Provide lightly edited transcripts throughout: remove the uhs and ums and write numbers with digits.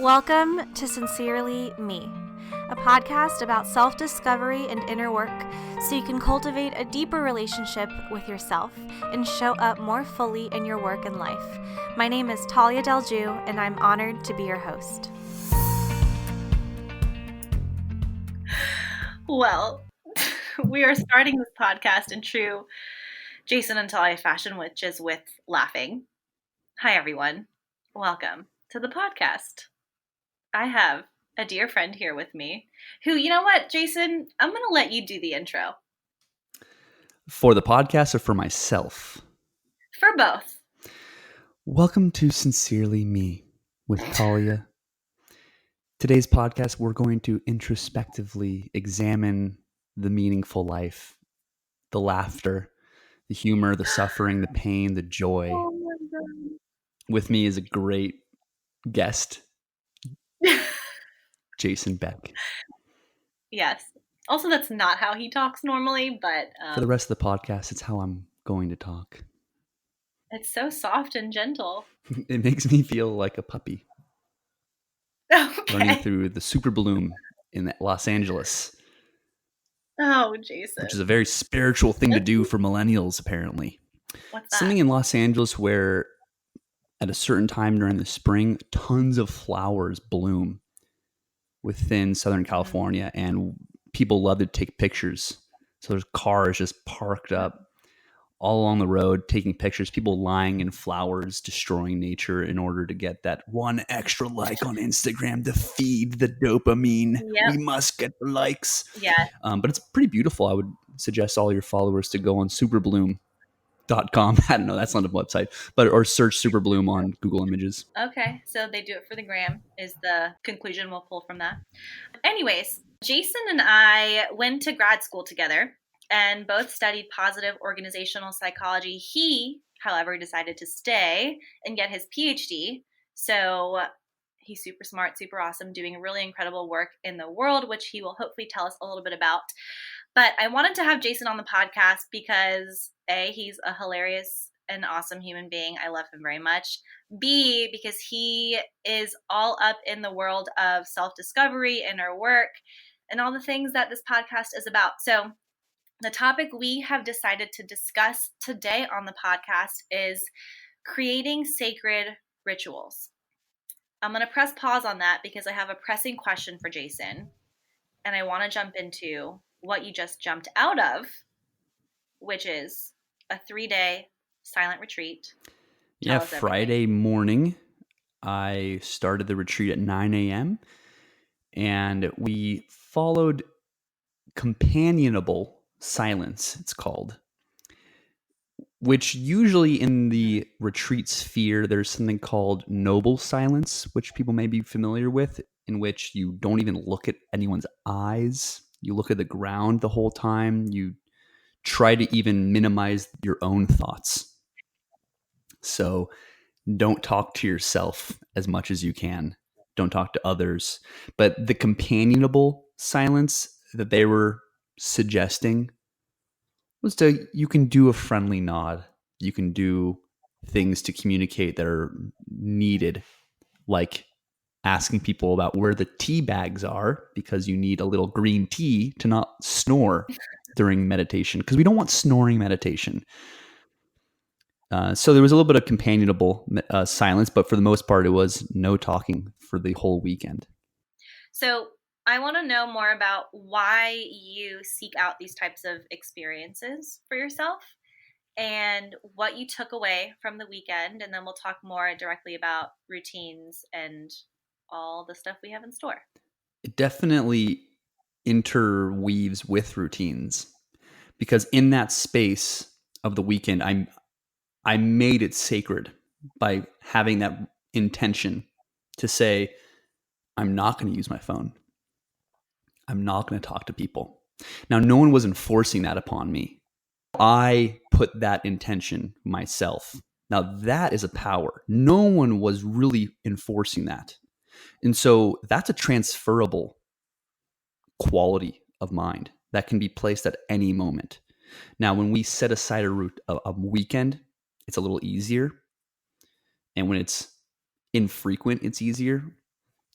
Welcome to Sincerely Me, a podcast about self-discovery and inner work so you can cultivate a deeper relationship with yourself and show up more fully in your work and life. My name is Tallia and I'm honored to be your host. Well, we are starting this podcast in true Jason and Tallia fashion, which is with laughing. Hi, everyone. Welcome to the podcast. I have a dear friend here with me who, you know what, Jason, I'm going to let you do the intro. For the podcast or for myself? For both. Welcome to Sincerely Me with Tallia. Today's podcast, we're going to introspectively examine the meaningful life, the laughter, the humor, the suffering, the pain, the joy. Oh my God. With me is a great guest, Jason Beck. Yes. Also, that's not how he talks normally, but For the rest of the podcast, it's how I'm going to talk. It's so soft and gentle. It makes me feel like a puppy. Okay. Running through the super bloom in Los Angeles. Oh, Jason. Which is a very spiritual thing to do for millennials, apparently. What's that? Something in Los Angeles where at a certain time during the spring, tons of flowers bloom within Southern California, and people love to take pictures. So there's cars just parked up all along the road taking pictures, people lying in flowers, destroying nature in order to get that one extra like on Instagram to feed the dopamine. Yep. We must get the likes. Yeah. But it's pretty beautiful. I would suggest all your followers to go on superbloom.com. I don't know, that's not a website, or search Superbloom on Google Images. Okay, so they do it for the gram is the conclusion we'll pull from that. Anyways, Jason and I went to grad school together and both studied positive organizational psychology. He, however, decided to stay and get his PhD. So he's super smart, super awesome, doing really incredible work in the world, which he will hopefully tell us a little bit about. But I wanted to have Jason on the podcast because A, he's a hilarious and awesome human being. I love him very much. B, because he is all up in the world of self-discovery, inner work, and all the things that this podcast is about. So the topic we have decided to discuss today on the podcast is creating sacred rituals. I'm going to press pause on that because I have a pressing question for Jason, and I want to jump into what you just jumped out of, which is a 3-day silent retreat. Yeah, Friday morning, I started the retreat at 9 a.m. and we followed companionable silence, it's called, which usually in the retreat sphere, there's something called noble silence, which people may be familiar with, in which you don't even look at anyone's eyes. You look at the ground the whole time. You try to even minimize your own thoughts. So don't talk to yourself as much as you can. Don't talk to others. But the companionable silence that they were suggesting was you can do a friendly nod. You can do things to communicate that are needed, like asking people about where the tea bags are because you need a little green tea to not snore during meditation, because we don't want snoring meditation. So there was a little bit of companionable silence, but for the most part, it was no talking for the whole weekend. So I want to know more about why you seek out these types of experiences for yourself and what you took away from the weekend. And then we'll talk more directly about routines and all the stuff we have in store. It definitely interweaves with routines, because in that space of the weekend, I made it sacred by having that intention to say, I'm not going to use my phone. I'm not going to talk to people. Now, no one was enforcing that upon me. I put that intention myself. Now, that is a power. No one was really enforcing that. And so that's a transferable quality of mind that can be placed at any moment. Now, when we set aside a weekend, it's a little easier. And when it's infrequent, it's easier.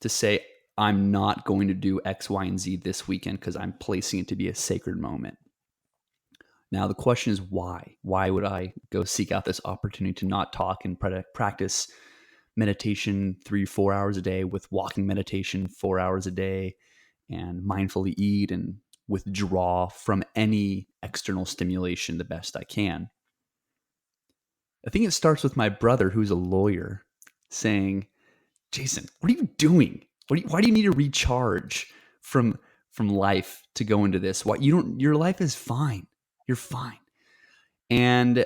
to say, I'm not going to do X, Y, and Z this weekend because I'm placing it to be a sacred moment. Now, the question is why? Why would I go seek out this opportunity to not talk and practice meditation 3-4 hours a day with walking meditation 4 hours a day and mindfully eat and withdraw from any external stimulation the best I can? I think it starts with my brother, who's a lawyer, saying, Jason, what are you doing? Why do you need to recharge from life to go into this? Why you don't? Your life is fine. You're fine. And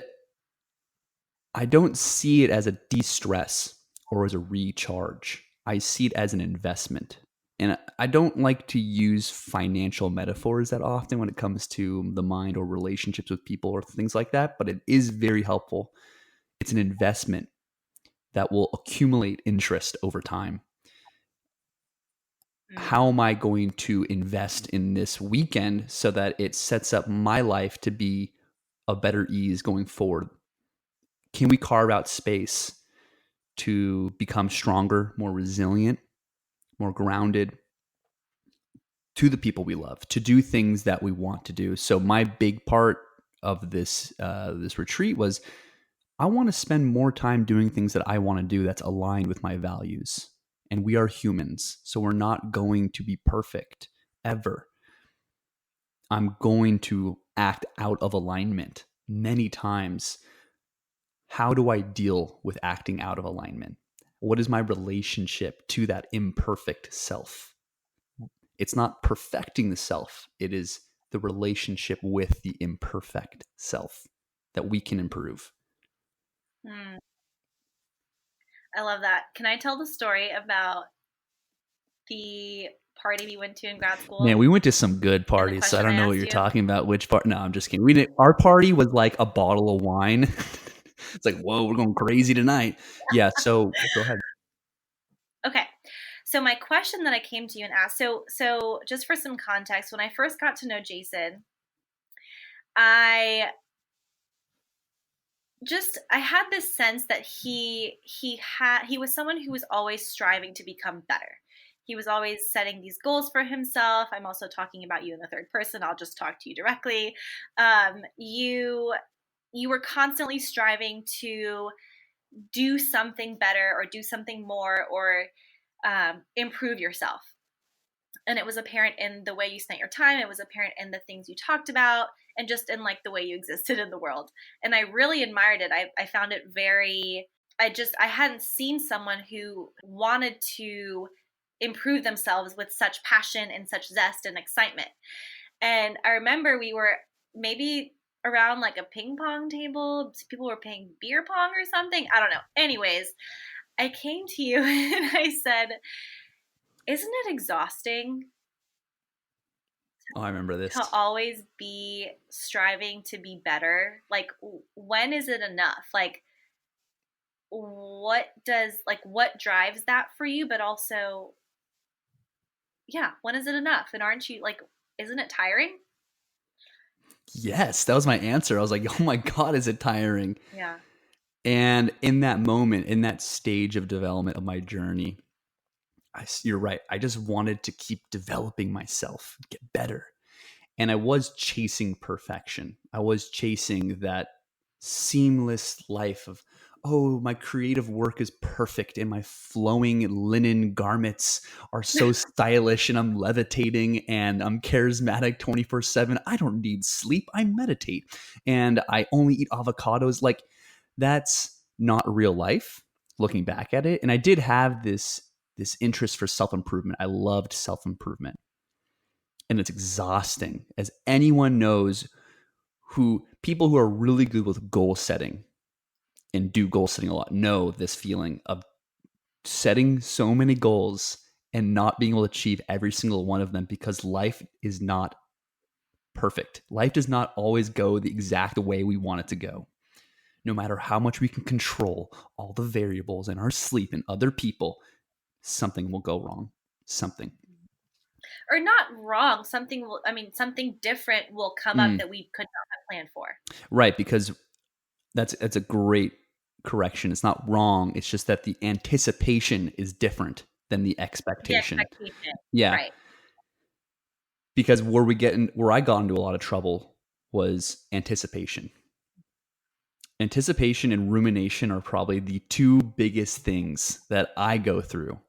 I don't see it as a de-stress or as a recharge. I see it as an investment. And I don't like to use financial metaphors that often when it comes to the mind or relationships with people or things like that, but it is very helpful. It's an investment that will accumulate interest over time. How am I going to invest in this weekend so that it sets up my life to be a better ease going forward? Can we carve out space to become stronger, more resilient, more grounded to the people we love, to do things that we want to do? So my big part of this retreat was I want to spend more time doing things that I want to do that's aligned with my values. And we are humans, so we're not going to be perfect ever. I'm going to act out of alignment many times. How do I deal with acting out of alignment? What is my relationship to that imperfect self? It's not perfecting the self. It is the relationship with the imperfect self that we can improve. I love that. Can I tell the story about the party we went to in grad school? Man, we went to some good parties, so I don't know what you're talking about. Which part? No, I'm just kidding. We didn't. Our party was like a bottle of wine. It's like, whoa, we're going crazy tonight. Yeah, so go ahead. Okay. So my question that I came to you and asked, so just for some context, when I first got to know Jason, I had this sense that he was someone who was always striving to become better. He was always setting these goals for himself. I'm also talking about you in the third person. I'll just talk to you directly. You were constantly striving to do something better or do something more or improve yourself. And it was apparent in the way you spent your time. It was apparent in the things you talked about and just in like the way you existed in the world. And I really admired it. I found it I hadn't seen someone who wanted to improve themselves with such passion and such zest and excitement. And I remember we were maybe around like a ping pong table. People were playing beer pong or something. I don't know. Anyways, I came to you and I said, isn't it exhausting? Oh, I remember this. To always be striving to be better. Like, when is it enough? Like, what drives that for you? But also, yeah, when is it enough? And aren't you like, isn't it tiring? Yes, that was my answer. I was like, oh my God, is it tiring? Yeah. And in that moment, in that stage of development of my journey, you're right. I just wanted to keep developing myself, get better. And I was chasing perfection. I was chasing that seamless life of, oh, my creative work is perfect and my flowing linen garments are so stylish and I'm levitating and I'm charismatic 24/7. I don't need sleep. I meditate and I only eat avocados. Like, that's not real life looking back at it. And I did have this interest for self-improvement. I loved self-improvement. And it's exhausting, as anyone knows, people who are really good with goal setting and do goal setting a lot know this feeling of setting so many goals and not being able to achieve every single one of them because life is not perfect. Life does not always go the exact way we want it to go. No matter how much we can control all the variables in our sleep and other people, something will go wrong. Something. Or not wrong. Something different will come up that we could not have planned for. Right, because that's a great correction. It's not wrong. It's just that the anticipation is different than the The expectation. expectation. Yeah. Right. Because where I got into a lot of trouble was anticipation. Anticipation and rumination are probably the two biggest things that I go through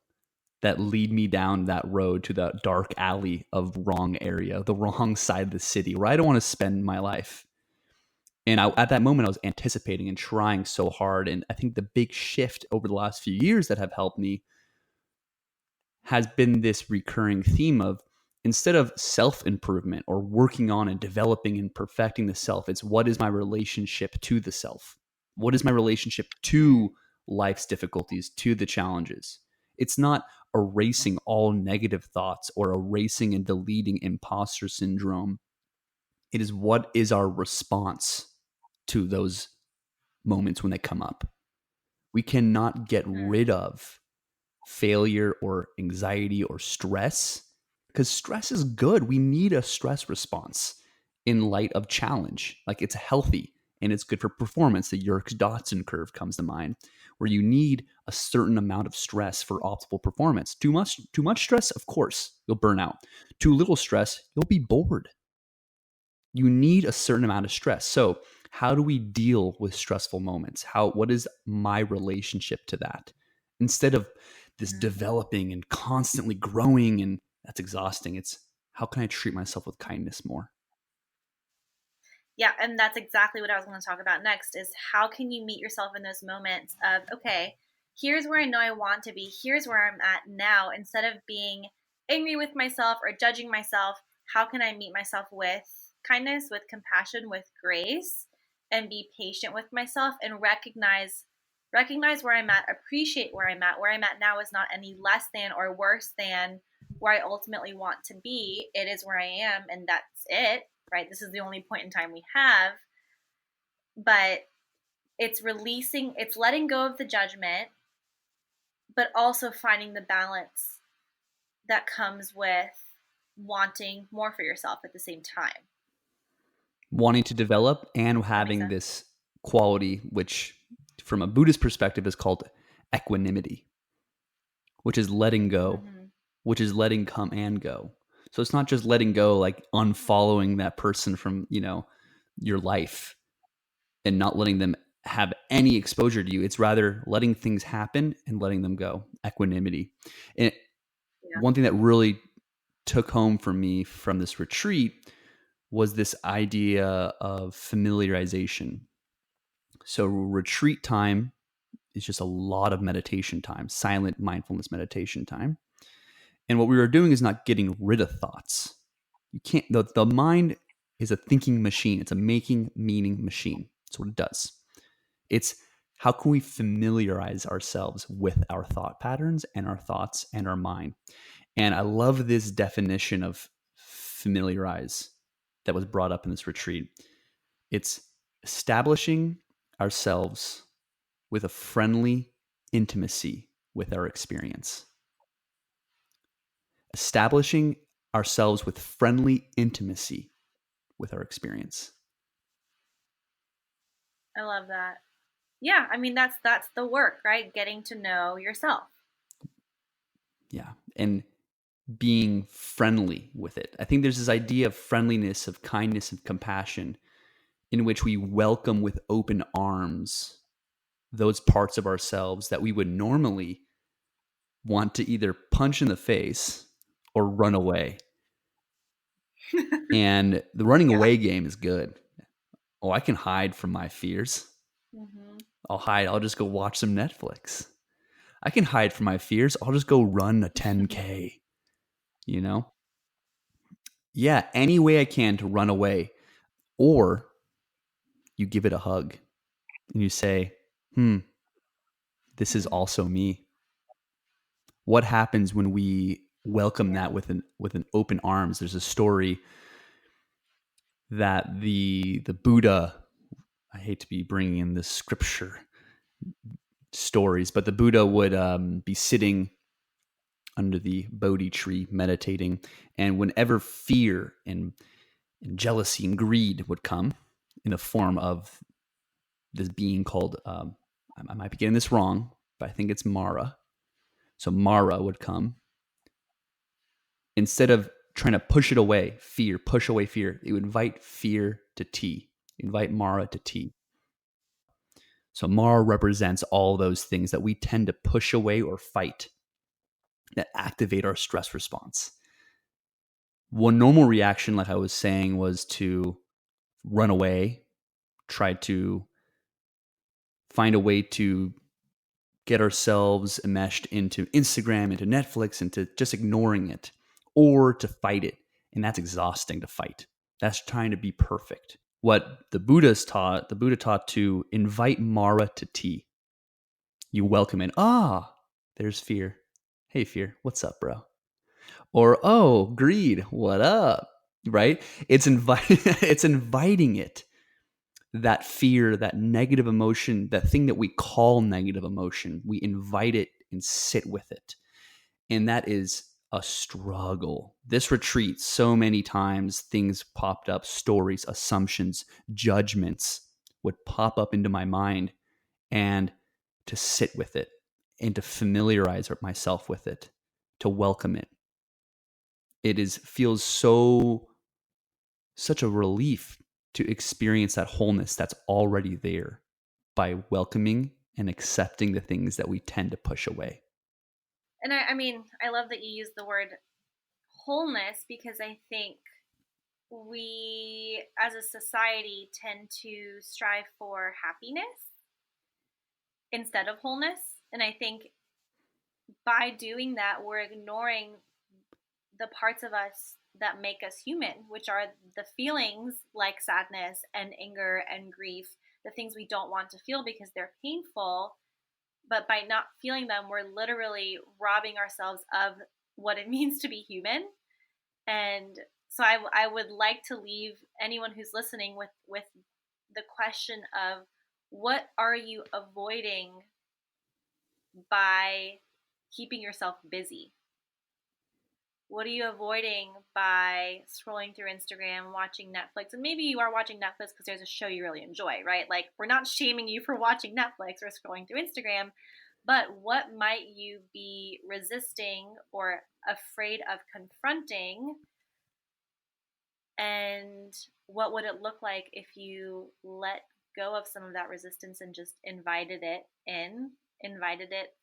that lead me down that road to that dark alley of wrong area, the wrong side of the city where I don't want to spend my life. And at that moment, I was anticipating and trying so hard. And I think the big shift over the last few years that have helped me has been this recurring theme of, instead of self-improvement or working on and developing and perfecting the self, it's what is my relationship to the self? What is my relationship to life's difficulties, to the challenges? It's not erasing all negative thoughts or erasing and deleting imposter syndrome. It is what is our response to those moments when they come up. We cannot get rid of failure or anxiety or stress, because stress is good. We need a stress response in light of challenge. Like, it's healthy and it's good for performance. The Yerkes-Dodson curve comes to mind, where you need a certain amount of stress for optimal performance. Too much stress, of course, you'll burn out. Too little stress, you'll be bored. You need a certain amount of stress. So how do we deal with stressful moments? What is my relationship to that? Instead of this developing and constantly growing, and that's exhausting, it's how can I treat myself with kindness more? Yeah, and that's exactly what I was going to talk about next, is how can you meet yourself in those moments of, okay, here's where I know I want to be, here's where I'm at now, instead of being angry with myself or judging myself, how can I meet myself with kindness, with compassion, with grace, and be patient with myself and recognize where I'm at, appreciate where I'm at. Where I'm at now is not any less than or worse than where I ultimately want to be. It is where I am, and that's it. Right? This is the only point in time we have. But it's releasing, it's letting go of the judgment, but also finding the balance that comes with wanting more for yourself at the same time. Wanting to develop and having sense? this quality, which from a Buddhist perspective is called equanimity, which is letting go, which is letting come and go. So it's not just letting go, like unfollowing that person from, your life and not letting them have any exposure to you. It's rather letting things happen and letting them go. Equanimity. And one thing that really took home for me from this retreat was this idea of familiarization. So retreat time is just a lot of meditation time, silent mindfulness meditation time. And what we were doing is not getting rid of thoughts. You can't, the mind is a thinking machine. It's a making meaning machine. That's what it does. It's how can we familiarize ourselves with our thought patterns and our thoughts and our mind. And I love this definition of familiarize that was brought up in this retreat. It's establishing ourselves with a friendly intimacy with our experience. Establishing ourselves with friendly intimacy with our experience. I love that. Yeah, I mean that's the work, right? Getting to know yourself. Yeah, and being friendly with it. I think there's this idea of friendliness, of kindness, of compassion, in which we welcome with open arms those parts of ourselves that we would normally want to either punch in the face or run away. And the running away game is good. Oh, I can hide from my fears. I'll hide. I'll just go watch some Netflix. I can hide from my fears. I'll just go run a 10K, Yeah, any way I can to run away. Or you give it a hug and you say, this is also me. What happens when we welcome that with an open arms? There's a story that the Buddha, I hate to be bringing in the scripture stories, but the Buddha would be sitting under the Bodhi tree meditating, and whenever fear and jealousy and greed would come in the form of this being called, I might be getting this wrong, but I think it's Mara. So Mara would come. Instead of trying to push it away, push away fear, you invite fear to tea. You invite Mara to tea. So Mara represents all those things that we tend to push away or fight that activate our stress response. One normal reaction, like I was saying, was to run away, try to find a way to get ourselves enmeshed into Instagram, into Netflix, into just ignoring it, or to fight it. And that's exhausting to fight. That's trying to be perfect. What the Buddha taught to invite Mara to tea. You welcome it. There's fear. Hey, fear, what's up, bro? Or, oh, greed, what up? Right? It's it's inviting it. That fear, that negative emotion, that thing that we call negative emotion, we invite it and sit with it. And that is a struggle. This retreat, so many times things popped up, stories, assumptions, judgments would pop up into my mind, and to sit with it and to familiarize myself with it, to welcome it. Feels such a relief to experience that wholeness that's already there by welcoming and accepting the things that we tend to push away. And I mean, I love that you use the word wholeness, because I think we as a society tend to strive for happiness instead of wholeness. And I think by doing that, we're ignoring the parts of us that make us human, which are the feelings like sadness and anger and grief, the things we don't want to feel because they're painful. But by not feeling them, we're literally robbing ourselves of what it means to be human. And so I would like to leave anyone who's listening with the question of, what are you avoiding by keeping yourself busy? What are you avoiding by scrolling through Instagram, watching Netflix? And maybe you are watching Netflix because there's a show you really enjoy, right? Like, we're not shaming you for watching Netflix or scrolling through Instagram, but what might you be resisting or afraid of confronting? And what would it look like if you let go of some of that resistance and just invited it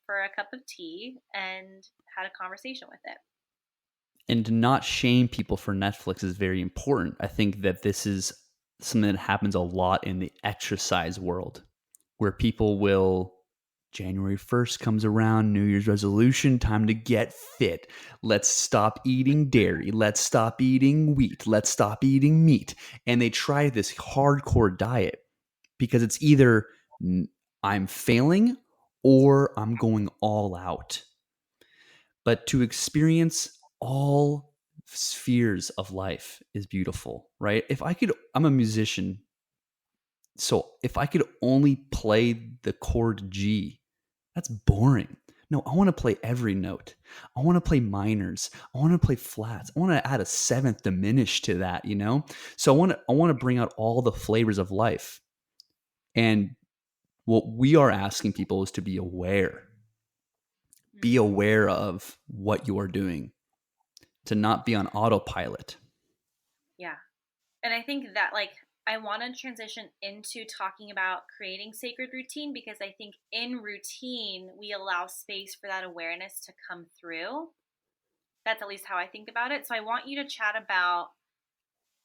for a cup of tea and had a conversation with it? And to not shame people for Netflix is very important. I think that this is something that happens a lot in the exercise world, where people will, January 1st comes around, New Year's resolution, time to get fit. Let's stop eating dairy. Let's stop eating wheat. Let's stop eating meat. And they try this hardcore diet because it's either I'm failing or I'm going all out. But to experience all spheres of life is beautiful, right? I'm a musician. So if I could only play the chord G, that's boring. No, I want to play every note. I want to play minors. I want to play flats. I want to add a seventh diminished to that, So I want to bring out all the flavors of life. And what we are asking people is to be aware. Be aware of what you are doing, to not be on autopilot. Yeah. And I think that, I want to transition into talking about creating sacred routine, because I think in routine, we allow space for that awareness to come through. That's at least how I think about it. So I want you to chat about,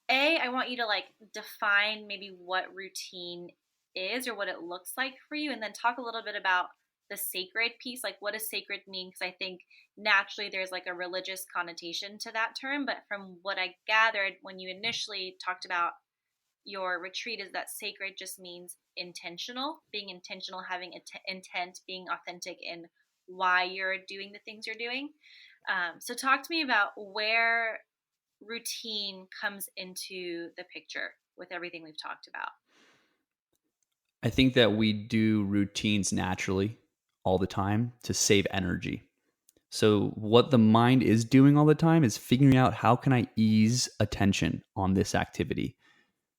I want you to define maybe what routine is or what it looks like for you, and then talk a little bit about the sacred piece. Like, what does sacred mean? Because I think naturally there's a religious connotation to that term, but from what I gathered when you initially talked about your retreat, is that sacred just means intentional, being intentional, having intent, being authentic in why you're doing the things you're doing. So talk to me about where routine comes into the picture with everything we've talked about. I think that we do routines naturally all the time to save energy. So what the mind is doing all the time is figuring out, how can I ease attention on this activity?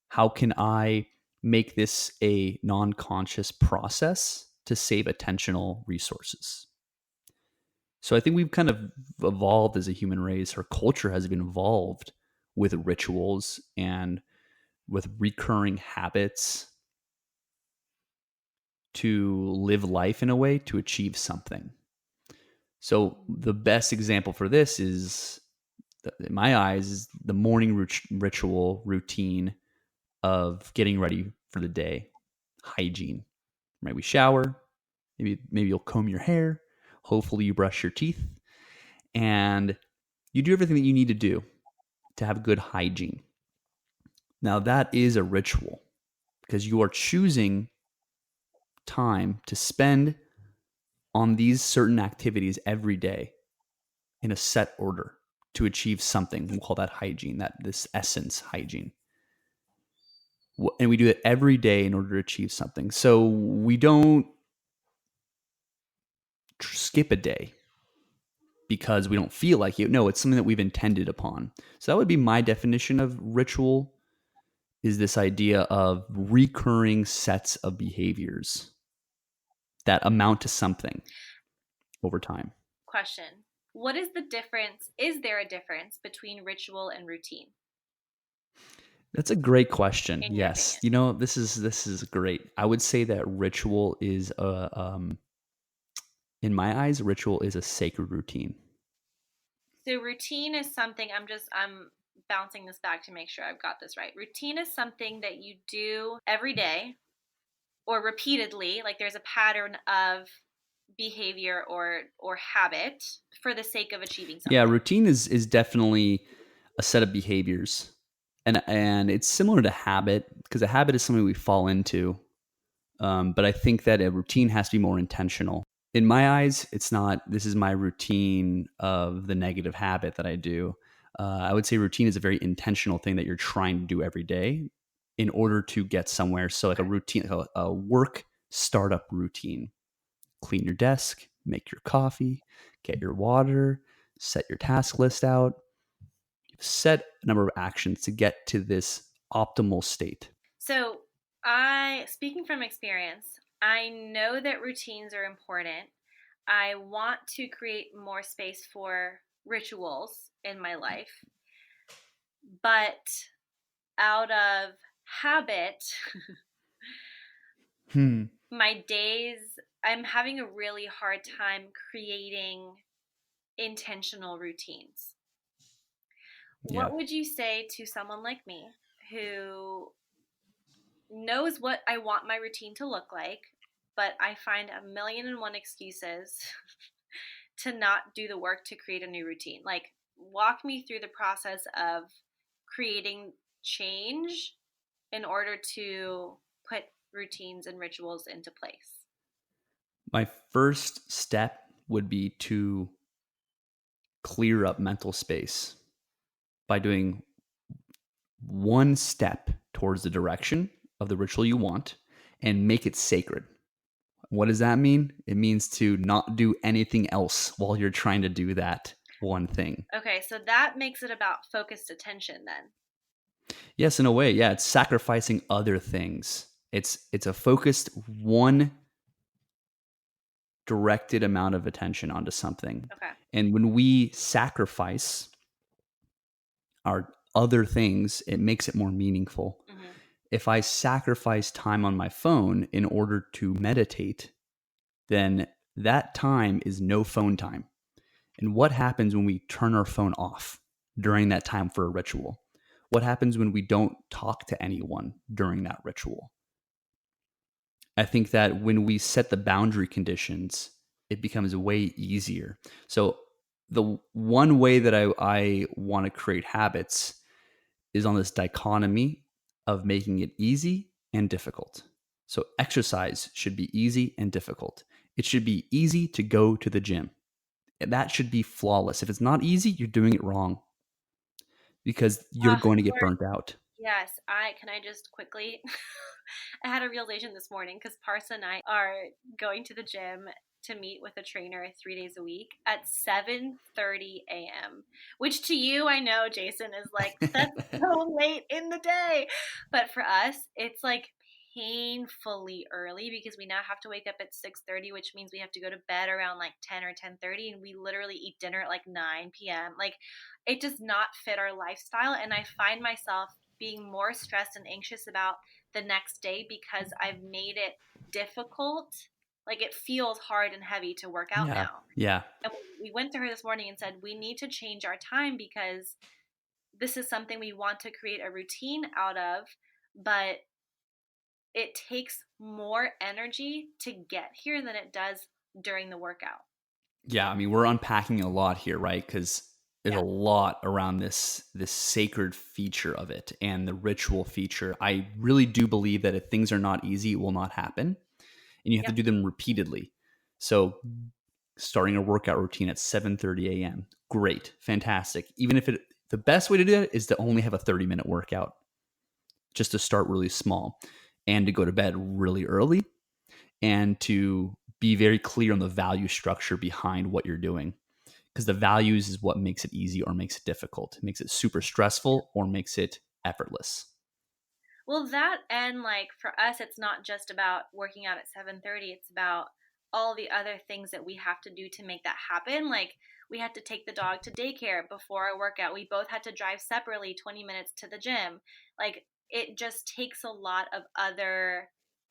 How can I make this a non-conscious process to save attentional resources? So I think we've kind of evolved as a human race. Our culture has been evolved with rituals and with recurring habits to live life in a way to achieve something. So the best example for this is, in my eyes, is the morning ritual routine of getting ready for the day. Hygiene, right? We shower, maybe you'll comb your hair, hopefully you brush your teeth, and you do everything that you need to do to have good hygiene. Now that is a ritual because you are choosing time to spend on these certain activities every day in a set order to achieve something. We'll call that hygiene, this essence hygiene. And we do it every day in order to achieve something. So we don't skip a day because we don't feel like it. No, it's something that we've intended upon. So that would be my definition of ritual, is this idea of recurring sets of behaviors that amount to something over time. Question. What is the difference? Is there a difference between ritual and routine? That's a great question. In your Yes. opinion. This is great. I would say that ritual is in my eyes, ritual is a sacred routine. So routine is something, I'm bouncing this back to make sure I've got this right. Routine is something that you do every day or repeatedly, like there's a pattern of behavior or habit for the sake of achieving something. Yeah, routine is definitely a set of behaviors. And it's similar to habit, because a habit is something we fall into. But I think that a routine has to be more intentional. In my eyes, it's not, this is my routine of the negative habit that I do. I would say routine is a very intentional thing that you're trying to do every day in order to get somewhere. So like a routine, like a work startup routine: clean your desk, make your coffee, get your water, set your task list out, set a number of actions to get to this optimal state. So speaking from experience, I know that routines are important. I want to create more space for rituals in my life, but out of habit, my days, I'm having a really hard time creating intentional routines. Yeah. What would you say to someone like me who knows what I want my routine to look like, but I find a million and one excuses to not do the work to create a new routine? Like, walk me through the process of creating change in order to put routines and rituals into place. My first step would be to clear up mental space by doing one step towards the direction of the ritual you want and make it sacred. What does that mean? It means to not do anything else while you're trying to do that one thing. Okay, so that makes it about focused attention then. Yes, in a way. Yeah, it's sacrificing other things. It's a focused one directed amount of attention onto something. Okay. And when we sacrifice our other things, it makes it more meaningful. Mm-hmm. If I sacrifice time on my phone in order to meditate, then that time is no phone time. And what happens when we turn our phone off during that time for a ritual? What happens when we don't talk to anyone during that ritual? I think that when we set the boundary conditions, it becomes way easier. So the one way that I want to create habits is on this dichotomy of making it easy and difficult. So exercise should be easy and difficult. It should be easy to go to the gym. That should be flawless. If it's not easy, you're doing it wrong because you're going to get burnt out. Yes, can I just quickly, I had a realization this morning because Parsa and I are going to the gym to meet with a trainer 3 days a week at 7:30 a.m., which to you, I know, Jason, is like, that's so late in the day. But for us, it's like painfully early because we now have to wake up at 6:30, which means we have to go to bed around like 10 or 10:30, and we literally eat dinner at like 9 p.m. Like, it does not fit our lifestyle, and I find myself being more stressed and anxious about the next day because I've made it difficult. Like, it feels hard and heavy to work out Yeah. now. Yeah. And we went to her this morning and said, we need to change our time because this is something we want to create a routine out of, but it takes more energy to get here than it does during the workout. Yeah, I mean, we're unpacking a lot here, right? Because there's a Yeah. lot around this sacred feature of it and the ritual feature. I really do believe that if things are not easy, it will not happen, and you have to Yep. do them repeatedly. So, starting a workout routine at 7:30 a.m. Great, fantastic. Even if the best way to do it is to only have a 30-minute workout, just to start really small, and to go to bed really early, and to be very clear on the value structure behind what you're doing, because the values is what makes it easy or makes it difficult. It makes it super stressful or makes it effortless. Well, that, and like for us, it's not just about working out at 7:30. It's about all the other things that we have to do to make that happen. Like, we had to take the dog to daycare before our workout. We both had to drive separately 20 minutes to the gym. Like, it just takes a lot of other,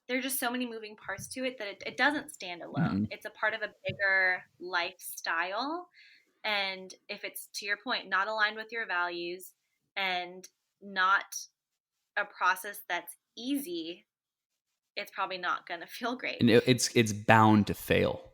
there are just so many moving parts to it that it doesn't stand alone. Mm-mm. It's a part of a bigger lifestyle. And if it's, to your point, not aligned with your values and not a process that's easy, it's probably not going to feel great. And it's bound to fail.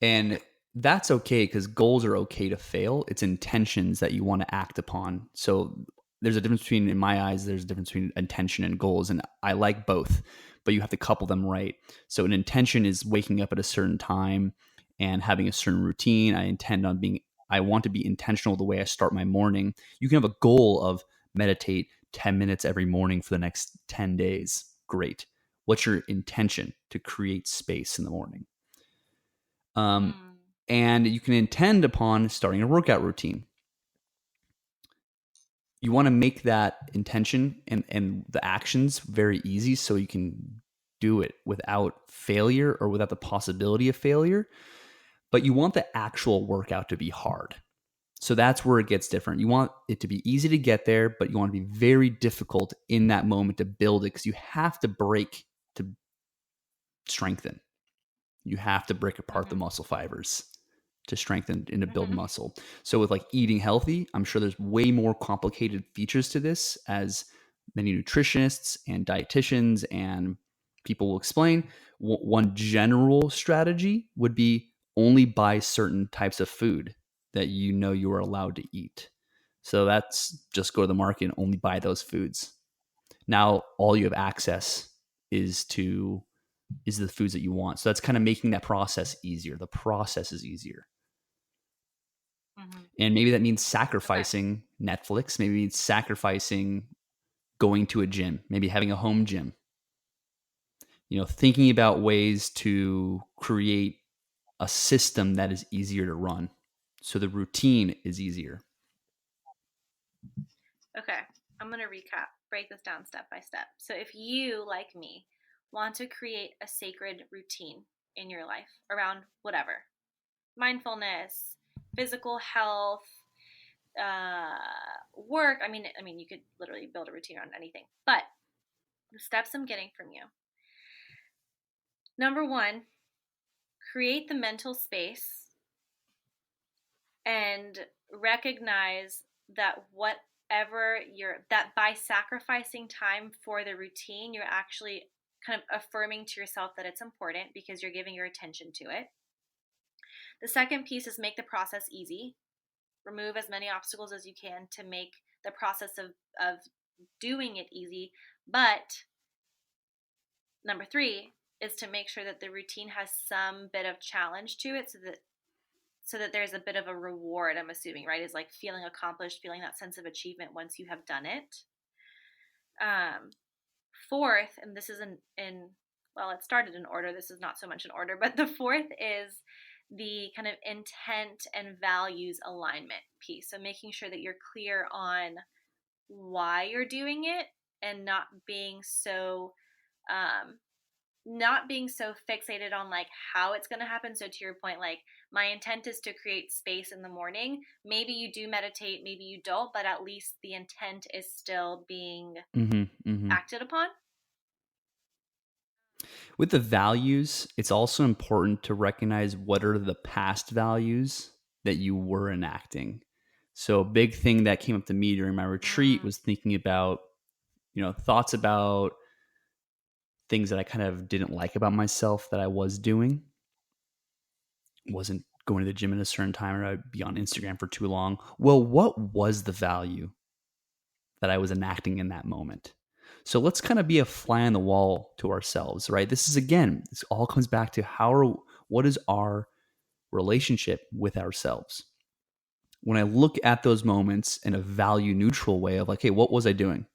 And that's okay, because goals are okay to fail. It's intentions that you want to act upon. So there's a difference between, in my eyes, there's a difference between intention and goals. And I like both, but you have to couple them right. So an intention is waking up at a certain time and having a certain routine. I want to be intentional the way I start my morning. You can have a goal of meditate 10 minutes every morning for the next 10 days. Great. What's your intention? To create space in the morning. Um, Mm. and you can intend upon starting a workout routine. You want to make that intention and the actions very easy so you can do it without failure or without the possibility of failure. But you want the actual workout to be hard. So that's where it gets different. You want it to be easy to get there, but you want to be very difficult in that moment to build it, because you have to break to strengthen. You have to break apart the Mm-hmm. muscle fibers to strengthen and to build Mm-hmm. muscle. So with like eating healthy, I'm sure there's way more complicated features to this, as many nutritionists and dietitians and people will explain. One general strategy would be only buy certain types of food that you know you are allowed to eat. So that's just go to the market and only buy those foods. Now all you have access is to is the foods that you want. So that's kind of making that process easier. The process is easier. Mm-hmm. And maybe that means Okay. sacrificing Netflix. Maybe it means sacrificing going to a gym, maybe having a home gym. Thinking about ways to create a system that is easier to run. So the routine is easier. Okay. I'm going to break this down step by step. So if you, like me, want to create a sacred routine in your life around whatever, mindfulness, physical health, work, I mean, you could literally build a routine around anything. But the steps I'm getting from you: number one, create the mental space and recognize that that by sacrificing time for the routine, you're actually kind of affirming to yourself that it's important because you're giving your attention to it. The second piece is make the process easy. Remove as many obstacles as you can to make the process of doing it easy. But number three is to make sure that the routine has some bit of challenge to it, so that there's a bit of a reward, I'm assuming, right? Is like feeling accomplished, feeling that sense of achievement once you have done it. Fourth, and this is well, it started in order. This is not so much in order, but the fourth is the kind of intent and values alignment piece. So making sure that you're clear on why you're doing it and not being so not being so fixated on like how it's going to happen. So to your point, like my intent is to create space in the morning. Maybe you do meditate, maybe you don't, but at least the intent is still being acted upon. With the values, it's also important to recognize what are the past values that you were enacting. So a big thing that came up to me during my retreat was thinking about, thoughts about things that I kind of didn't like about myself that I was doing. Wasn't going to the gym at a certain time, or I'd be on Instagram for too long. Well, what was the value that I was enacting in that moment? So let's kind of be a fly on the wall to ourselves, right? This all comes back to what is our relationship with ourselves? When I look at those moments in a value neutral way of like, hey, what was I doing?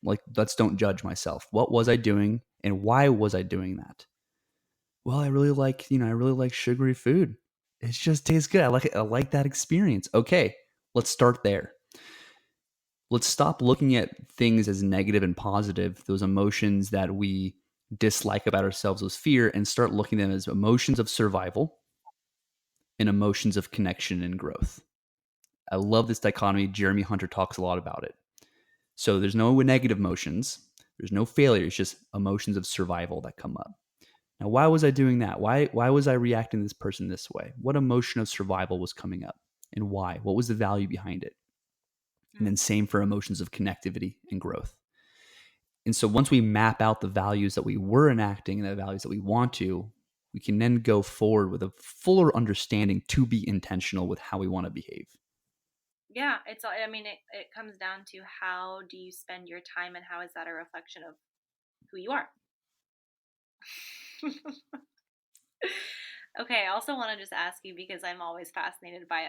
Like, let's don't judge myself. What was I doing and why was I doing that? Well, I really like sugary food. It just tastes good. I like it. I like that experience. Okay, let's start there. Let's stop looking at things as negative and positive, those emotions that we dislike about ourselves as fear, and start looking at them as emotions of survival and emotions of connection and growth. I love this dichotomy. Jeremy Hunter talks a lot about it. So there's no negative emotions. There's no failure. It's just emotions of survival that come up. Now, why was I doing that? Why was I reacting to this person this way? What emotion of survival was coming up and why? What was the value behind it? And then same for emotions of connectivity and growth. And so once we map out the values that we were enacting and the values that we want to, we can then go forward with a fuller understanding to be intentional with how we want to behave. Yeah, it comes down to how do you spend your time and how is that a reflection of who you are? Okay, I also want to just ask you, because I'm always fascinated by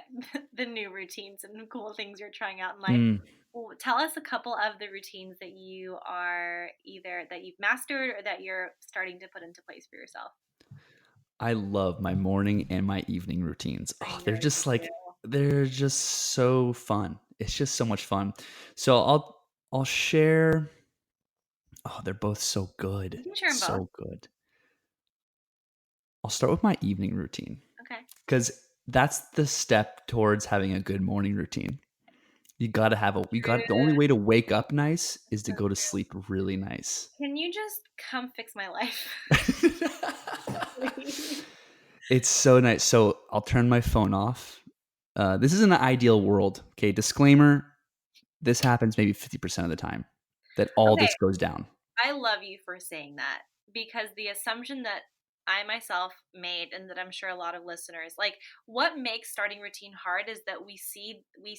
the new routines and cool things you're trying out in life. Well, tell us a couple of the routines that you are either that you've mastered or that you're starting to put into place for yourself. I love my morning and my evening routines. Oh, they're just so fun. It's just so much fun. So I'll share. Oh, they're both so good. You can share them so both. Good. I'll start with my evening routine. Okay. Because that's the step towards having a good morning routine. You got to have the only way to wake up nice is to go to sleep really nice. Can you just come fix my life? It's so nice. So I'll turn my phone off. This is an ideal world. Okay, disclaimer. This happens maybe 50% of the time that this goes down. I love you for saying that, because the assumption that I myself made, and that I'm sure a lot of listeners, like, what makes starting routine hard is that we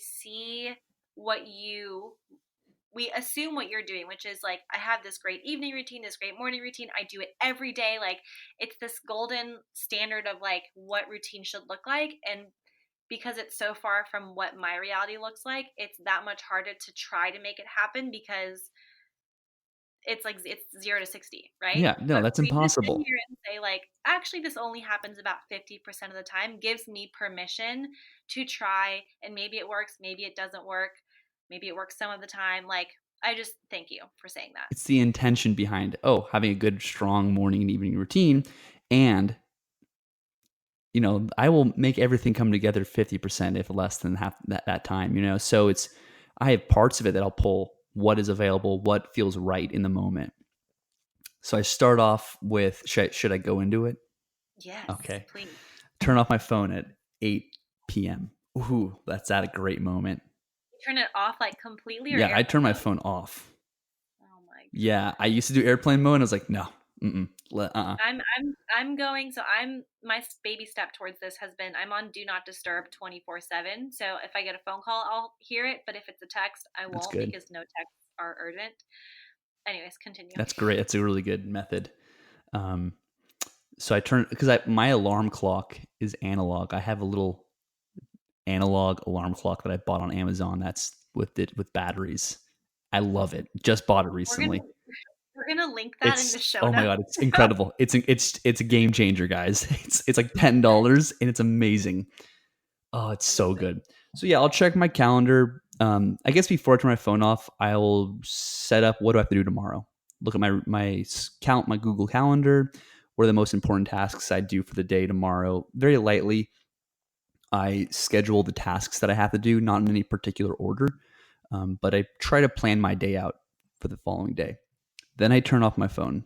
assume what you're doing, which is like, I have this great evening routine, this great morning routine. I do it every day. Like, it's this golden standard of like what routine should look like. And because it's so far from what my reality looks like, it's that much harder to try to make it happen, because it's 0 to 60, right? Yeah, no, that's impossible. Sit here and say like, actually, this only happens about 50% of the time, gives me permission to try, and maybe it works, maybe it doesn't work, maybe it works some of the time. Like, I just thank you for saying that. It's the intention behind having a good, strong morning and evening routine, and I will make everything come together 50% if less than half that time. So I have parts of it that I'll pull what is available, what feels right in the moment. So I start off with, should I go into it? Yes. Okay. Please. Turn off my phone at 8 p.m. Ooh, that's at a great moment. You turn it off like completely? Or yeah, I turn my phone off. Oh my God. Yeah, I used to do airplane mode and I was like, no. I'm going, so my baby step towards this has been, I'm on do not disturb 24/7. So if I get a phone call, I'll hear it, but if it's a text, I won't, because no texts are urgent. Anyways, continue. That's great. That's a really good method. So I turn, because my alarm clock is analog. I have a little analog alarm clock that I bought on Amazon that's with batteries. I love it. Just bought it recently. We're gonna link that in the show notes. Oh my God, it's incredible. It's a game changer, guys. It's like $10 and it's amazing. Oh, it's so good. So yeah, I'll check my calendar. I guess before I turn my phone off, I'll set up what do I have to do tomorrow. look at my Google Calendar. What are the most important tasks I do for the day tomorrow? Very lightly, I schedule the tasks that I have to do, not in any particular order, but I try to plan my day out for the following day. Then I turn off my phone.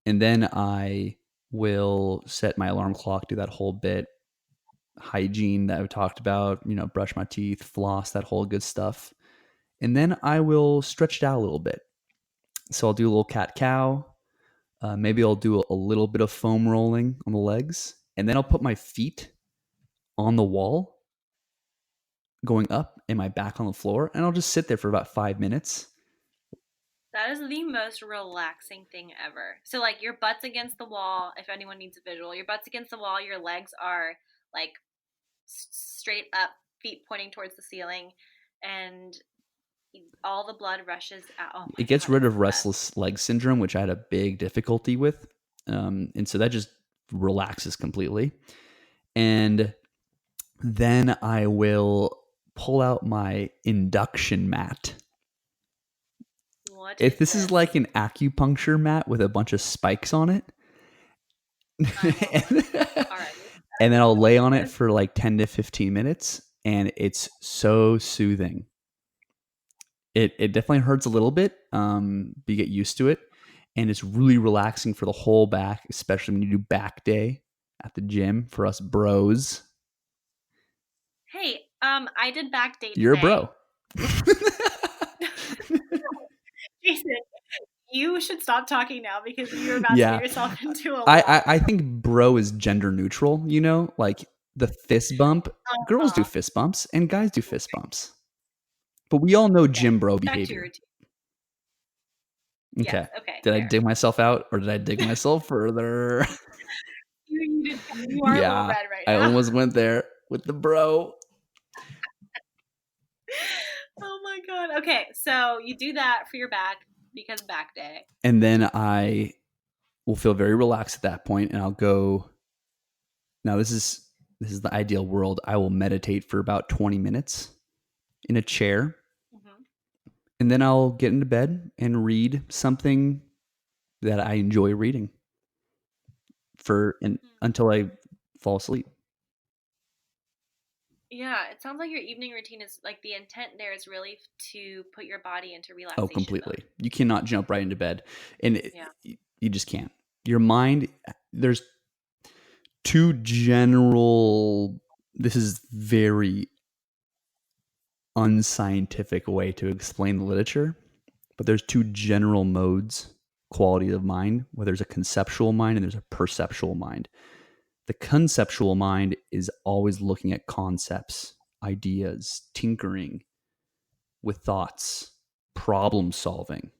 And then I will set my alarm clock, do that whole bit. Hygiene that we talked about, brush my teeth, floss, that whole good stuff. And then I will stretch it out a little bit. So I'll do a little cat-cow. Maybe I'll do a little bit of foam rolling on the legs. And then I'll put my feet on the wall going up and my back on the floor. And I'll just sit there for about 5 minutes. That is the most relaxing thing ever. So, like, your butt's against the wall. If anyone needs a visual, your butt's against the wall. Your legs are, like, straight up, feet pointing towards the ceiling. And all the blood rushes out. Oh it gets rid of restless leg syndrome, which I had a big difficulty with. And so that just relaxes completely. And then I will pull out my induction mat. If this is like an acupuncture mat with a bunch of spikes on it. And then I'll lay on it for like 10 to 15 minutes. And it's so soothing. It definitely hurts a little bit, but you get used to it. And it's really relaxing for the whole back, especially when you do back day at the gym for us bros. Hey, I did back day today. You're a bro. Jason, you should stop talking now because you're about to get yourself into a lot. I think bro is gender neutral, like the fist bump. Girls do fist bumps and guys do fist bumps. But we all know gym bro behavior. Okay. Yes, okay. Did I dig myself out or did I dig myself further? You are a little red right now. I almost went there with the bro. Oh my God. Okay, so you do that for your back because back day. And then I will feel very relaxed at that point, and I'll go. Now this is the ideal world. I will meditate for about 20 minutes in a chair. Mm-hmm. And then I'll get into bed and read something that I enjoy reading until I fall asleep. Yeah, it sounds like your evening routine is like the intent there is really to put your body into relaxation. Oh, completely. Mode. You cannot jump right into bed. And you just can't. Your mind, there's two general, this is very unscientific way to explain the literature, but there's two general modes, qualities of mind, where there's a conceptual mind and there's a perceptual mind. The conceptual mind is always looking at concepts, ideas, tinkering with thoughts, problem solving.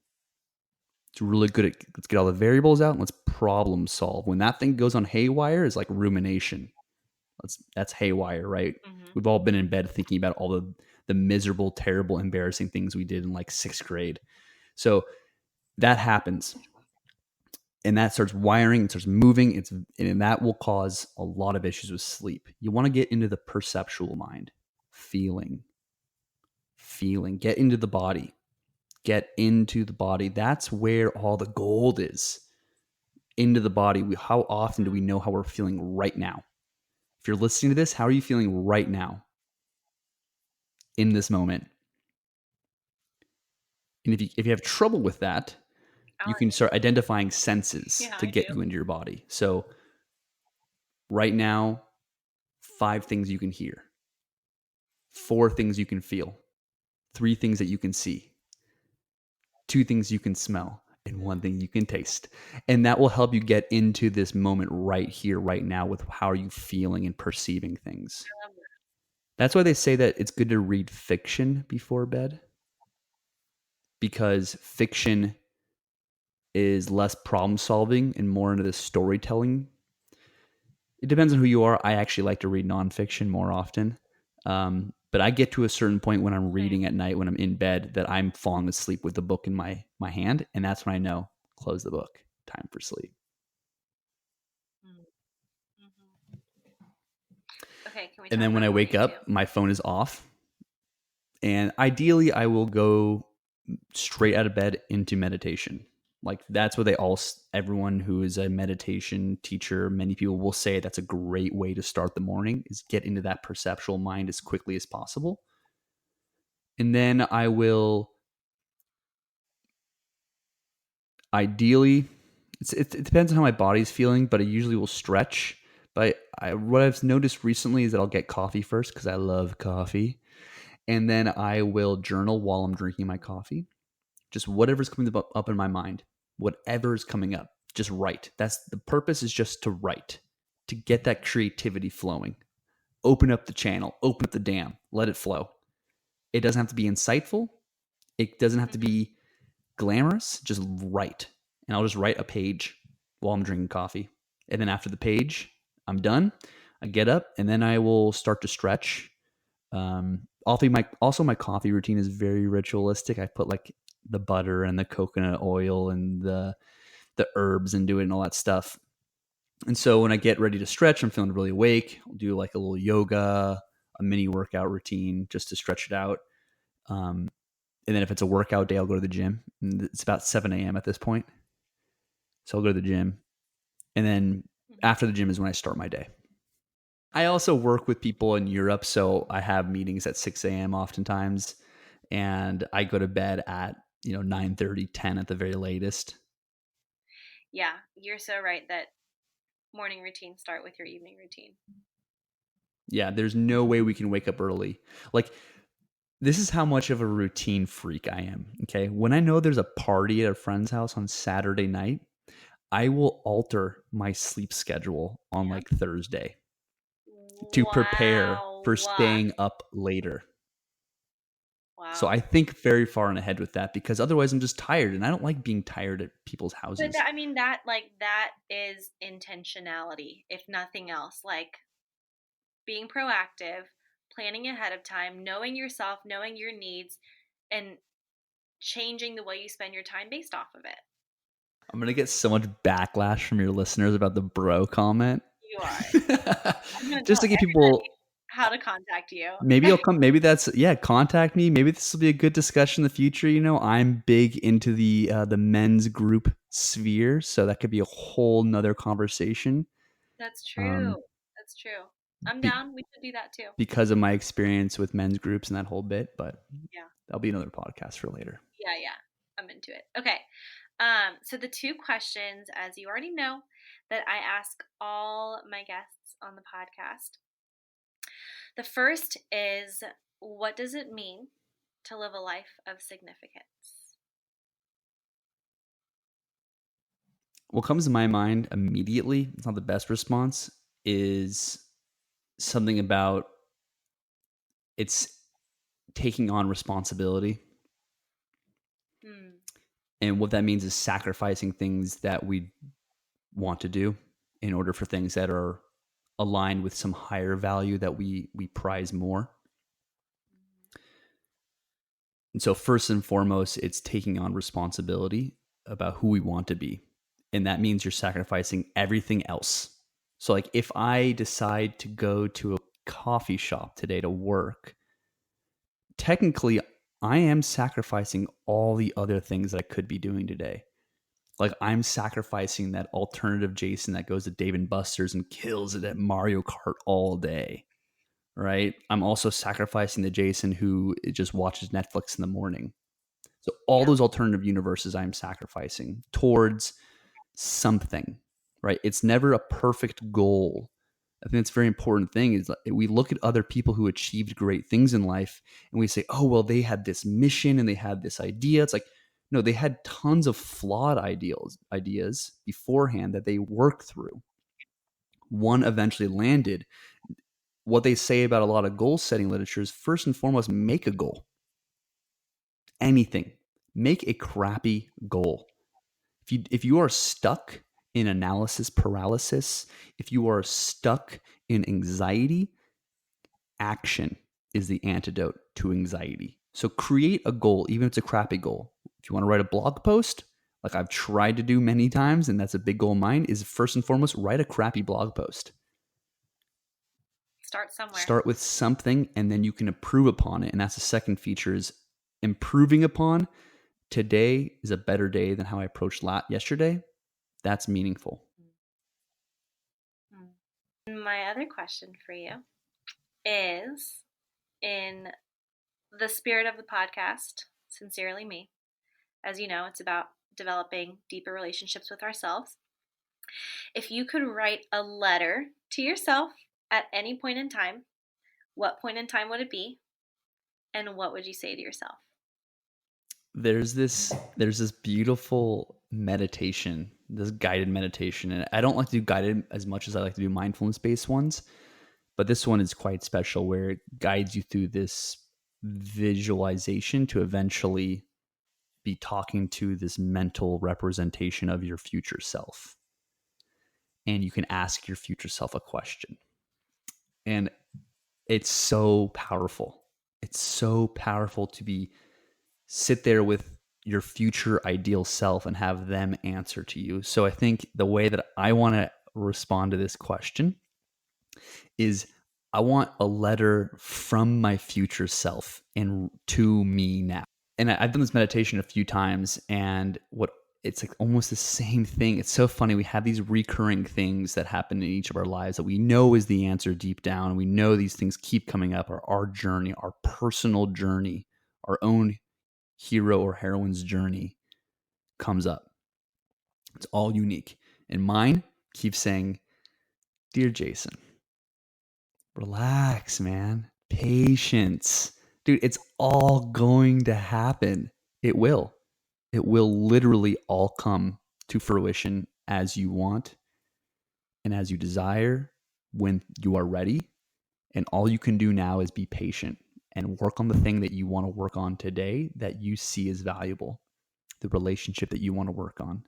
It's really good at, let's get all the variables out and let's problem solve. When that thing goes on haywire, it's like rumination. That's haywire, right? Mm-hmm. We've all been in bed thinking about all the miserable, terrible, embarrassing things we did in like 6th grade. So that happens. And that starts wiring, it starts moving, and that will cause a lot of issues with sleep. You want to get into the perceptual mind, feeling, get into the body. That's where all the gold is. Into the body. How often do we know how we're feeling right now? If you're listening to this, how are you feeling right now? In this moment. And if you have trouble with that, you can start identifying senses to get you into your body. So right now, 5 things you can hear, 4 things you can feel, 3 things that you can see, 2 things you can smell, and 1 thing you can taste. And that will help you get into this moment right here, right now, with how are you feeling and perceiving things. That's why they say that it's good to read fiction before bed, because fiction is less problem solving and more into the storytelling. It depends on who you are. I actually like to read nonfiction more often. But I get to a certain point when I'm reading at night, when I'm in bed, that I'm falling asleep with the book in my hand. And that's when I know, close the book, time for sleep. Mm-hmm. Okay, can we and then when I wake up, my phone is off. And ideally, I will go straight out of bed into meditation. Like that's what everyone who is a meditation teacher, many people will say that's a great way to start the morning, is get into that perceptual mind as quickly as possible. And then I will ideally, it depends on how my body's feeling, but I usually will stretch. But what I've noticed recently is that I'll get coffee first because I love coffee. And then I will journal while I'm drinking my coffee. Just whatever's coming up in my mind, whatever is coming up, just write. That's the purpose, is just to write, to get that creativity flowing. Open up the channel, open up the dam, let it flow. It doesn't have to be insightful. It doesn't have to be glamorous. Just write. And I'll just write a page while I'm drinking coffee. And then after the page, I'm done. I get up and then I will start to stretch. Also my coffee routine is very ritualistic. I put like the butter and the coconut oil and the herbs into it and all that stuff. And so when I get ready to stretch, I'm feeling really awake. I'll do like a little yoga, a mini workout routine just to stretch it out. And then if it's a workout day, I'll go to the gym. And it's about 7 a.m. at this point. So I'll go to the gym. And then after the gym is when I start my day. I also work with people in Europe, so I have meetings at 6 a.m. oftentimes, and I go to bed at 9:30, 10 at the very latest. Yeah, you're so right that morning routines start with your evening routine. Yeah, there's no way we can wake up early. Like, this is how much of a routine freak I am, okay? When I know there's a party at a friend's house on Saturday night, I will alter my sleep schedule on like Thursday to prepare for staying up later. Wow. So I think very far and ahead with that, because otherwise I'm just tired, and I don't like being tired at people's houses. But that is intentionality, if nothing else. Like being proactive, planning ahead of time, knowing yourself, knowing your needs, and changing the way you spend your time based off of it. I'm going to get so much backlash from your listeners about the bro comment. You are. Just to get people how to contact you. Maybe I'll come. Maybe contact me. Maybe this will be a good discussion in the future. I'm big into the men's group sphere, so that could be a whole nother conversation. That's true. That's true. I'm down. We could do that too. Because of my experience with men's groups and that whole bit, but yeah, that'll be another podcast for later. Yeah. I'm into it. Okay. So the two questions, as you already know, that I ask all my guests on the podcast. The first is, what does it mean to live a life of significance? What comes to my mind immediately, it's not the best response, is something about it's taking on responsibility. And what that means is sacrificing things that we want to do in order for things that are aligned with some higher value that we prize more. And so first and foremost, it's taking on responsibility about who we want to be. And that means you're sacrificing everything else. So like if I decide to go to a coffee shop today to work, technically I am sacrificing all the other things that I could be doing today. Like I'm sacrificing that alternative Jason that goes to Dave & Buster's and kills it at Mario Kart all day, right? I'm also sacrificing the Jason who just watches Netflix in the morning. So all those alternative universes I'm sacrificing towards something, right? It's never a perfect goal. I think it's a very important thing is we look at other people who achieved great things in life and we say, oh, well, they had this mission and they had this idea. It's like, no, they had tons of flawed ideas beforehand that they worked through. One eventually landed. What they say about a lot of goal setting literature is first and foremost, make a goal. Anything. Make a crappy goal. If you are stuck in analysis paralysis, if you are stuck in anxiety, action is the antidote to anxiety. So create a goal, even if it's a crappy goal. If you want to write a blog post, like I've tried to do many times, and that's a big goal of mine, is first and foremost, write a crappy blog post. Start somewhere. Start with something, and then you can improve upon it. And that's the second feature, is improving upon today is a better day than how I approached yesterday, that's meaningful. My other question for you is, in the spirit of the podcast, Sincerely Me, as you know, it's about developing deeper relationships with ourselves. If you could write a letter to yourself at any point in time, what point in time would it be? And what would you say to yourself? There's this beautiful meditation, this guided meditation, and I don't like to do guided as much as I like to do mindfulness based ones, but this one is quite special where it guides you through this visualization to eventually be talking to this mental representation of your future self. And you can ask your future self a question. And it's so powerful. It's so powerful to sit there with your future ideal self and have them answer to you. So I think the way that I want to respond to this question is I want a letter from my future self and to me now. And I've done this meditation a few times, and it's like almost the same thing. It's so funny. We have these recurring things that happen in each of our lives that we know is the answer deep down. We know these things keep coming up. Our journey, our personal journey, our own hero or heroine's journey comes up. It's all unique. And mine keeps saying, "Dear Jason, relax, man. Patience. Dude, it's all going to happen. It will. It will literally all come to fruition as you want and as you desire when you are ready. And all you can do now is be patient and work on the thing that you want to work on today that you see as valuable, the relationship that you want to work on,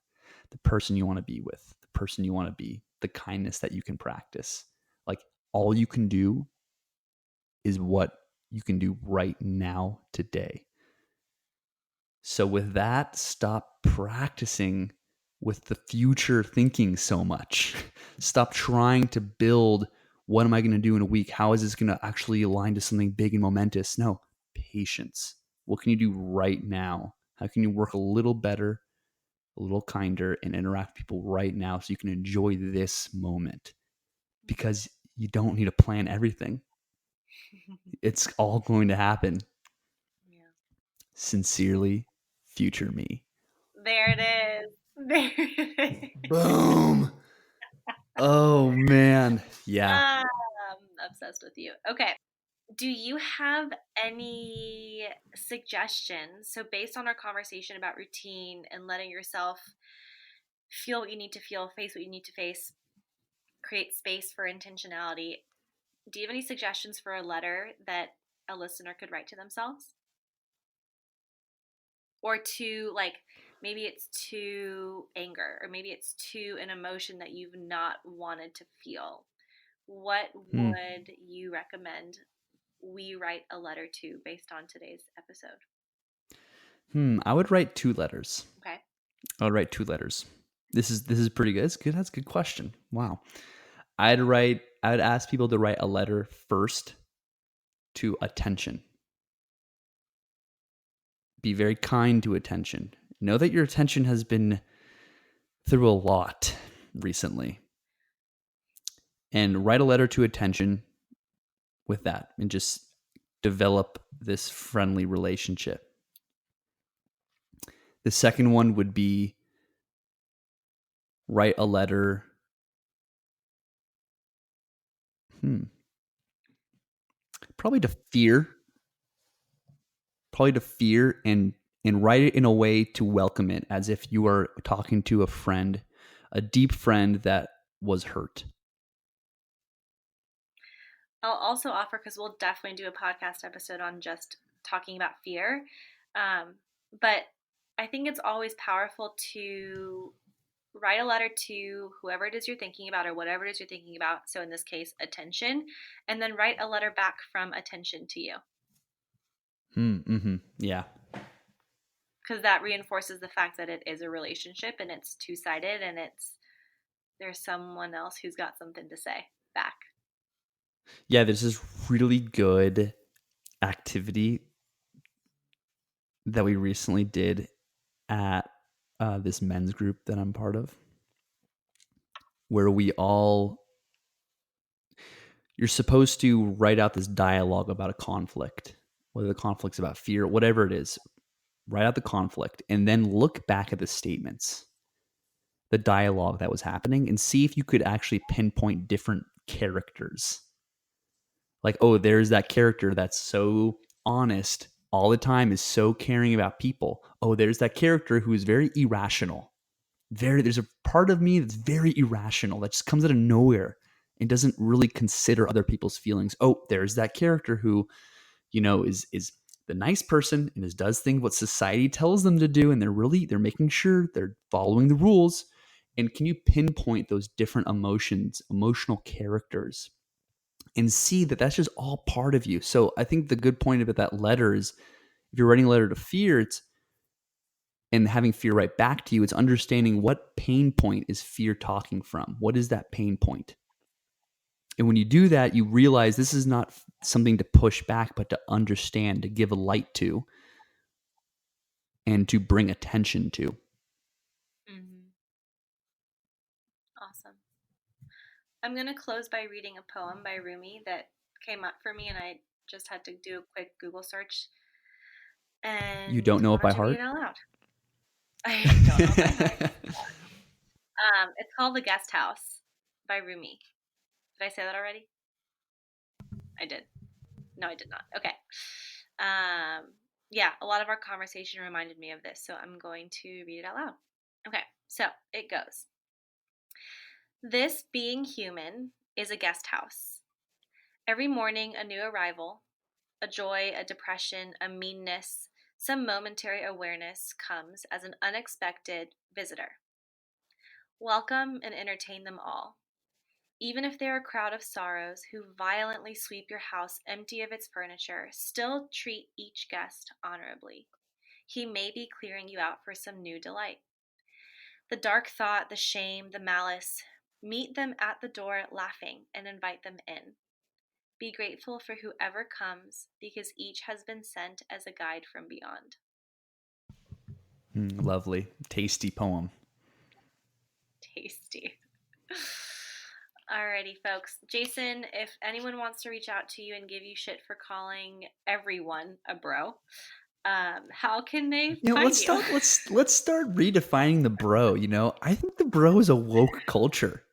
the person you want to be with, the person you want to be, the kindness that you can practice. Like all you can do is what you can do right now today. So with that, stop practicing with the future thinking so much. Stop trying to build, what am I going to do in a week? How is this going to actually align to something big and momentous? No, patience. What can you do right now? How can you work a little better, a little kinder, and interact with people right now so you can enjoy this moment? Because you don't need to plan everything. It's all going to happen. Yeah. Sincerely, future me. There it is. There it is. Boom. Oh, man. Yeah. I'm obsessed with you. Okay. Do you have any suggestions? So, based on our conversation about routine and letting yourself feel what you need to feel, face what you need to face, create space for intentionality, do you have any suggestions for a letter that a listener could write to themselves? Or to, like, maybe it's to anger, or maybe it's to an emotion that you've not wanted to feel. What would you recommend we write a letter to based on today's episode? I would write 2 letters. Okay. I would write 2 letters. This is pretty good. It's good. That's a good question. Wow. I would ask people to write a letter first to attention. Be very kind to attention. Know that your attention has been through a lot recently. And write a letter to attention with that and just develop this friendly relationship. The second one would be write a letter. Probably to fear. And write it in a way to welcome it as if you are talking to a friend, a deep friend that was hurt. I'll also offer, because we'll definitely do a podcast episode on just talking about fear. But I think it's always powerful to write a letter to whoever it is you're thinking about or whatever it is you're thinking about. So in this case, attention, and then write a letter back from attention to you. Yeah. Because that reinforces the fact that it is a relationship and it's two-sided, and there's someone else who's got something to say back. Yeah, there's this really good activity that we recently did at this men's group that I'm part of, where you're supposed to write out this dialogue about a conflict, whether the conflict's about fear, whatever it is, write out the conflict and then look back at the statements, the dialogue that was happening, and see if you could actually pinpoint different characters. Like, oh, there's that character that's so honest all the time, is so caring about people. Oh, there's that character who is very irrational. There's a part of me that's very irrational that just comes out of nowhere and doesn't really consider other people's feelings. Oh, there's that character who, is the nice person and does things what society tells them to do, and they're making sure they're following the rules. And can you pinpoint those different emotional characters, and see that that's just all part of you? So I think the good point about that letter is, if you're writing a letter to fear, and having fear write back to you, it's understanding what pain point is fear talking from. What is that pain point? And when you do that, you realize this is not something to push back, but to understand, to give a light to, and to bring attention to. Mm-hmm. Awesome. I'm going to close by reading a poem by Rumi that came up for me, and I just had to do a quick Google search. And you don't know it by heart? Read it out loud. I don't know it by heart. It's called The Guest House by Rumi. Did I say that already? I did. No, I did not. Okay. Yeah, a lot of our conversation reminded me of this, so I'm going to read it out loud. Okay, so it goes. This being human is a guest house. Every morning a new arrival, a joy, a depression, a meanness, some momentary awareness comes as an unexpected visitor. Welcome and entertain them all. Even if they're a crowd of sorrows who violently sweep your house empty of its furniture, still treat each guest honorably. He may be clearing you out for some new delight. The dark thought, the shame, the malice, meet them at the door laughing and invite them in. Be grateful for whoever comes, because each has been sent as a guide from beyond. Lovely. Tasty poem. Tasty. Alrighty, folks. Jason, if anyone wants to reach out to you and give you shit for calling everyone a bro, how can they find you? Let's start redefining the bro. I think the bro is a woke culture.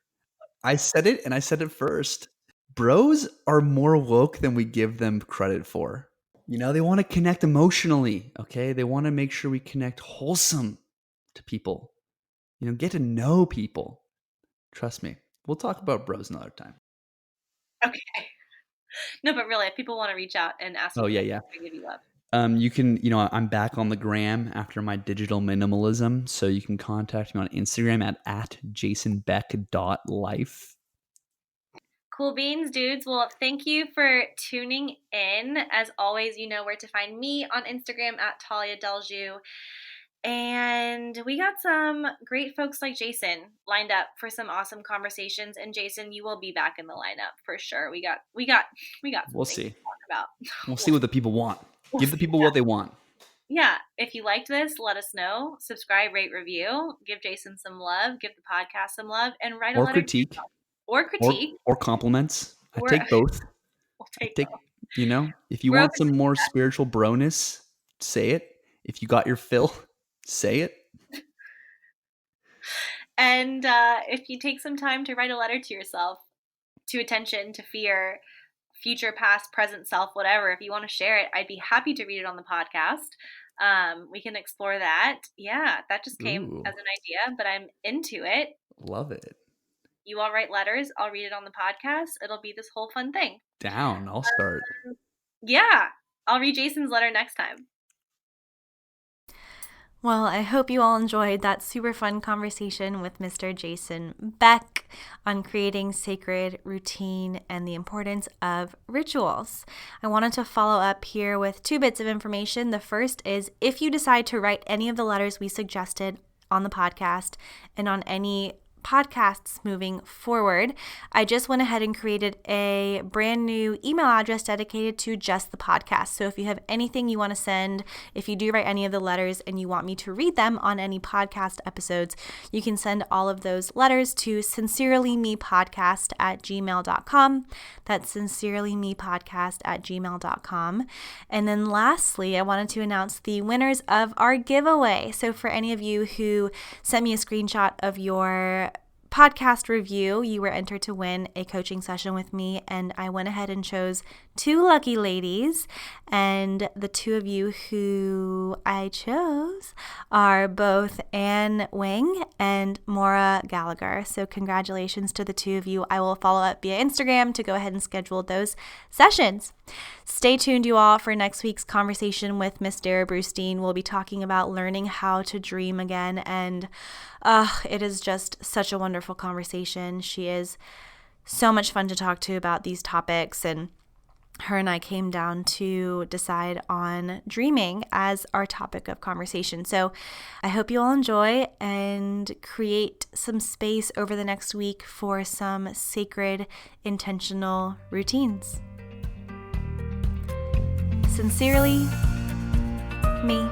I said it, and I said it first. Bros are more woke than we give them credit for. They want to connect emotionally, okay? They want to make sure we connect wholesome to people. Get to know people. Trust me. We'll talk about bros another time. Okay. No, but really, if people want to reach out and ask to give you love. You can, I'm back on the gram after my digital minimalism, so you can contact me on Instagram at jasonbeck.life. Cool beans, dudes. Well, thank you for tuning in. As always, you know where to find me on Instagram at Tallia Delju. And we got some great folks like Jason lined up for some awesome conversations. And Jason, you will be back in the lineup for sure. We got some we'll things see. to talk about. We'll see what the people want. Give the people what they want. Yeah. If you liked this, let us know. Subscribe, rate, review. Give Jason some love. Give the podcast some love. And write a letter. Or critique. Or compliments. I take both. We'll take both. If you want some more spiritual broness, say it. If you got your fill, say it. And if you take some time to write a letter to yourself, to attention, to fear, future, past, present self, whatever, if you want to share it, I'd be happy to read it on the podcast. We can explore that. Yeah, that just came as an idea, but I'm into it. Love it. You all write letters. I'll read it on the podcast. It'll be this whole fun thing. Down. I'll start. Yeah. I'll read Jason's letter next time. Well, I hope you all enjoyed that super fun conversation with Mr. Jason Beck on creating sacred routine and the importance of rituals. I wanted to follow up here with 2 bits of information. The first is, if you decide to write any of the letters we suggested on the podcast and on any podcasts moving forward, I just went ahead and created a brand new email address dedicated to just the podcast. So if you have anything you want to send, if you do write any of the letters and you want me to read them on any podcast episodes, you can send all of those letters to sincerelymepodcast@gmail.com. That's sincerelymepodcast@gmail.com. And then lastly, I wanted to announce the winners of our giveaway. So for any of you who sent me a screenshot of your podcast review, you were entered to win a coaching session with me, and I went ahead and chose 2 lucky ladies, and the 2 of you who I chose are both Anne Wang and Maura Gallagher. So congratulations to the 2 of you. I will follow up via Instagram to go ahead and schedule those sessions. Stay tuned, you all, for next week's conversation with Miss Dara Brustein. We'll be talking about learning how to dream again, and it is just such a wonderful conversation. She is so much fun to talk to about these topics, and her and I came down to decide on dreaming as our topic of conversation. So I hope you all enjoy and create some space over the next week for some sacred, intentional routines. Sincerely, me.